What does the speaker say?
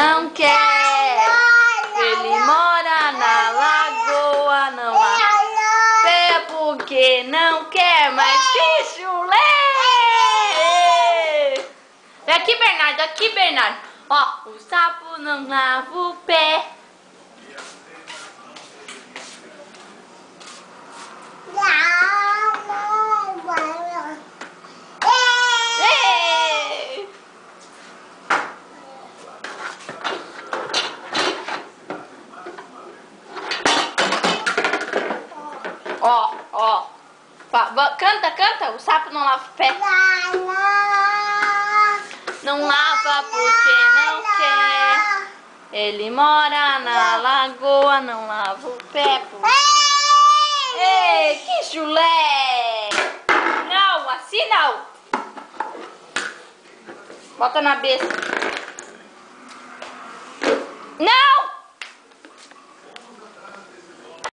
não quer. Ele mora na lagoa, não há pé porque não quer, mas que chulé! Vem aqui, Bernardo, aqui, Bernardo. Ó, o sapo não lava o pé. Ó, ó. Canta, canta. O sapo não lava o pé. Não lava porque não quer. Ele mora na lagoa, não lava o pé. Ei, que chulé! Não, assim não. Bota na besta.